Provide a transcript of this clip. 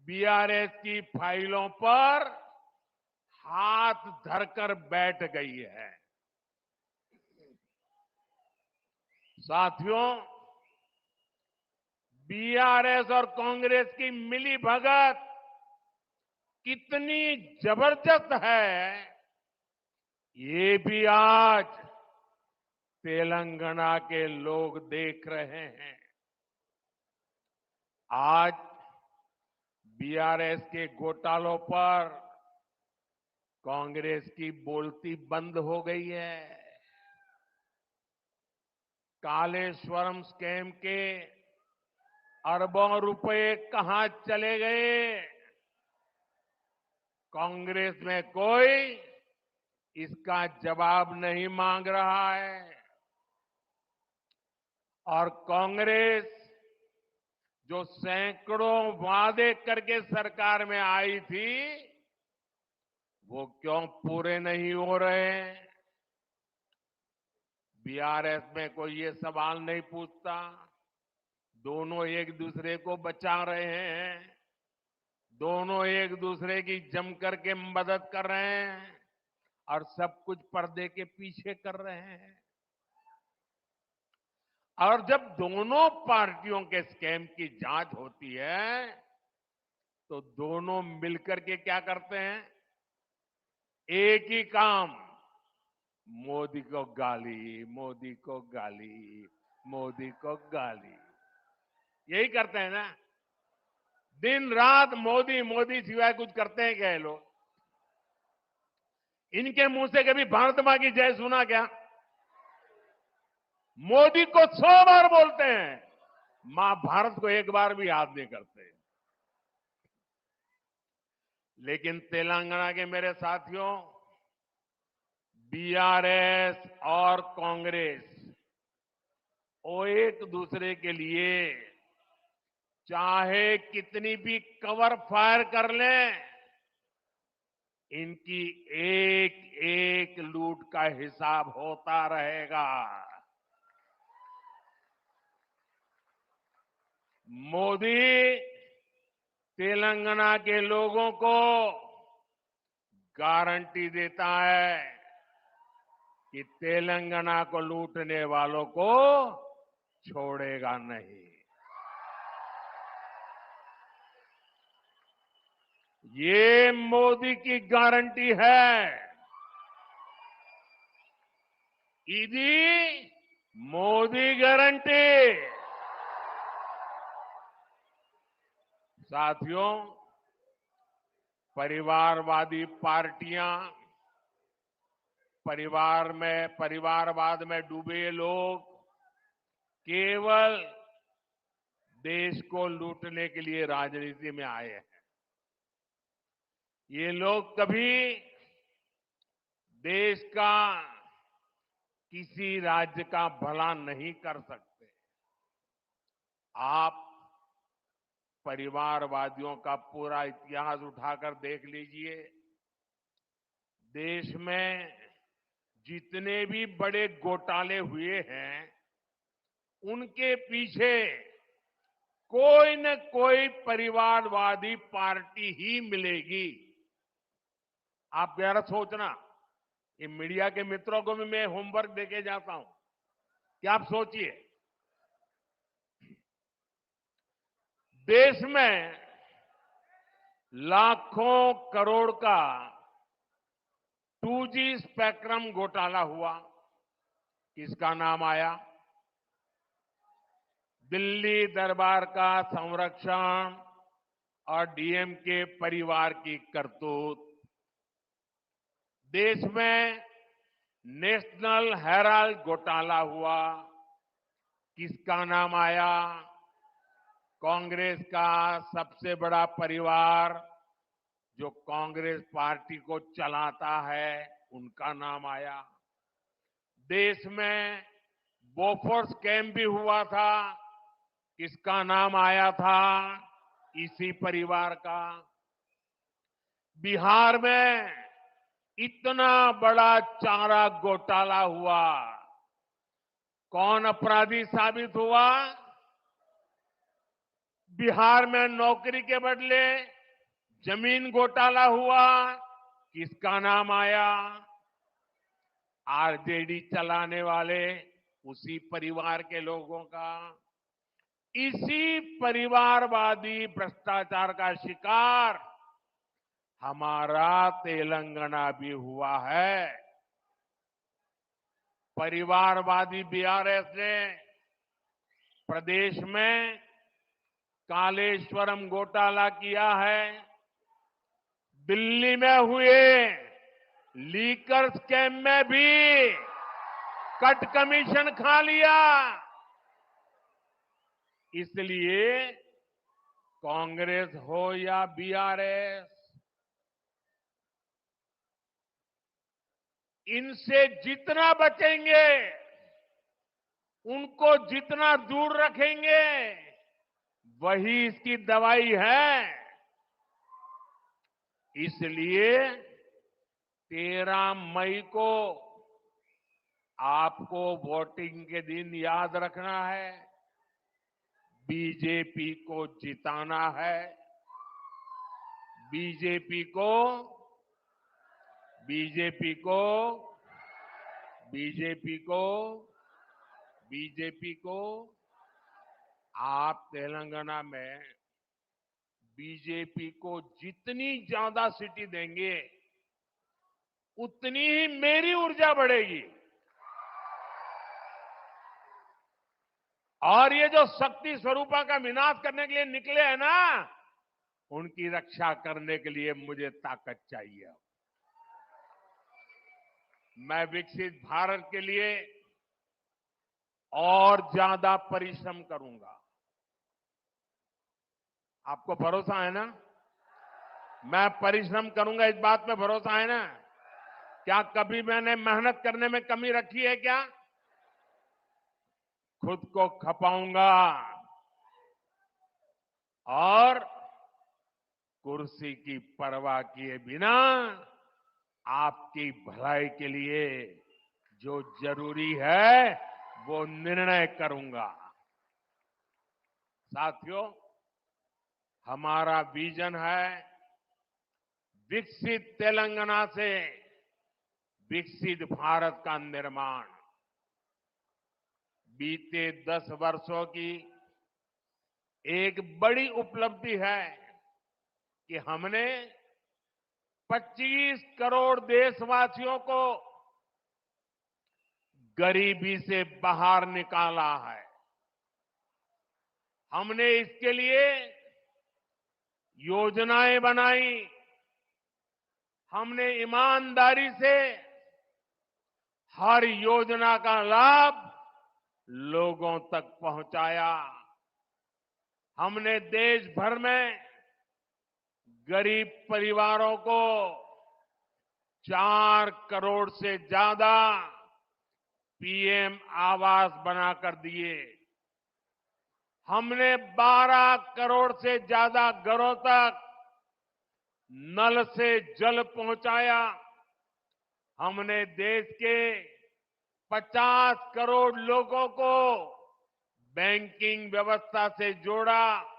BRS की फाइलों पर हाथ धरकर बैठ गई है। साथियों, बीआरएस और कांग्रेस की मिलीभगत कितनी जबरदस्त है, ये भी आज तेलंगाना के लोग देख रहे हैं। आज बीआरएस के घोटालों पर कांग्रेस की बोलती बंद हो गई है। कालेश्वरम स्कैम के अरबों रुपए कहां चले गए, कांग्रेस में कोई इसका जवाब नहीं मांग रहा है। और कांग्रेस जो सैकड़ों वादे करके सरकार में आई थी, वो क्यों पूरे नहीं हो रहे हैं? बीआरएस में कोई ये सवाल नहीं पूछता। दोनों एक दूसरे को बचा रहे हैं, दोनों एक दूसरे की जम करके मदद कर रहे हैं और सब कुछ पर्दे के पीछे कर रहे हैं। और जब दोनों पार्टियों के स्कैम की जांच होती है, तो दोनों मिलकर के क्या करते हैं? एक ही काम, मोदी को गाली, मोदी को गाली, मोदी को गाली, यही करते हैं ना। दिन रात मोदी मोदी सिवाय कुछ करते हैं क्या ये लोग? इनके मुंह से कभी भारत मां की जय सुना क्या? मोदी को 100 बार बोलते हैं, मां भारत को एक बार भी याद नहीं करते। लेकिन तेलंगाना के मेरे साथियों, बीआरएस और कांग्रेस वो एक दूसरे के लिए चाहे कितनी भी कवर फायर कर लें, इनकी एक एक लूट का हिसाब होता रहेगा। मोदी तेलंगाना के लोगों को गारंटी देता है कि तेलंगाना को लूटने वालों को छोड़ेगा नहीं। ये मोदी की गारंटी है। इदी मोदी गारंटी। साथियों, परिवारवादी पार्टियां, परिवारवाद में डूबे लोग केवल देश को लूटने के लिए राजनीति में आए हैं। ये लोग कभी देश का, किसी राज्य का भला नहीं कर सकते। आप परिवारवादियों का पूरा इतिहास उठाकर देख लीजिए। देश में जितने भी बड़े घोटाले हुए हैं, उनके पीछे कोई न कोई परिवारवादी पार्टी ही मिलेगी। आप जरा सोचना, ये मीडिया के मित्रों को भी मैं होमवर्क देके जाता हूं कि आप सोचिए, देश में लाखों करोड़ का 2G स्पेक्ट्रम घोटाला हुआ, किसका नाम आया? दिल्ली दरबार का संरक्षण और डीएमके परिवार की करतूत। देश में नेशनल हेराल्ड घोटाला हुआ, किसका नाम आया? कांग्रेस का सबसे बड़ा परिवार जो कांग्रेस पार्टी को चलाता है, उनका नाम आया। देश में बोफोर्स स्कैम भी हुआ था, किसका नाम आया था? इसी परिवार का। बिहार में इतना बड़ा चारा घोटाला हुआ, कौन अपराधी साबित हुआ? बिहार में नौकरी के बदले जमीन घोटाला हुआ, किसका नाम आया? आरजेडी चलाने वाले उसी परिवार के लोगों का। इसी परिवारवादी भ्रष्टाचार का शिकार हमारा तेलंगाना भी हुआ है। परिवारवादी बीआरएस ने प्रदेश में कालेश्वरम घोटाला किया है। दिल्ली में हुए लीकर स्कैम में भी कट कमीशन खा लिया। इसलिए कांग्रेस हो या बीआरएस, इनसे जितना बचेंगे, उनको जितना दूर रखेंगे, वही इसकी दवाई है। इसलिए 13 मई को आपको वोटिंग के दिन याद रखना है, बीजेपी को जिताना है। बीजेपी को बीजेपी को बीजेपी को बीजेपी को आप तेलंगाना में बीजेपी को जितनी ज्यादा सीटें देंगे, उतनी ही मेरी ऊर्जा बढ़ेगी। और ये जो शक्ति स्वरूपा का विनाश करने के लिए निकले हैं ना, उनकी रक्षा करने के लिए मुझे ताकत चाहिए। मैं विकसित भारत के लिए और ज्यादा परिश्रम करूंगा। आपको भरोसा है ना? मैं परिश्रम करूंगा, इस बात में भरोसा है ना? क्या कभी मैंने मेहनत करने में कमी रखी है क्या? खुद को खपाऊंगा और कुर्सी की परवाह किए बिना आपकी भलाई के लिए जो जरूरी है वो निर्णय करूंगा। साथियों, हमारा विजन है विकसित तेलंगाना से विकसित भारत का निर्माण। बीते 10 वर्षों की एक बड़ी उपलब्धि है कि हमने 25 करोड़ देशवासियों को गरीबी से बाहर निकाला है। हमने इसके लिए योजनाएं बनाई, हमने ईमानदारी से हर योजना का लाभ लोगों तक पहुंचाया। हमने देश भर में गरीब परिवारों को 4 करोड़ से ज्यादा पीएम आवास बनाकर दिए। हमने 12 करोड़ से ज्यादा घरों तक नल से जल पहुंचाया। हमने देश के 50 करोड़ लोगों को बैंकिंग व्यवस्था से जोड़ा।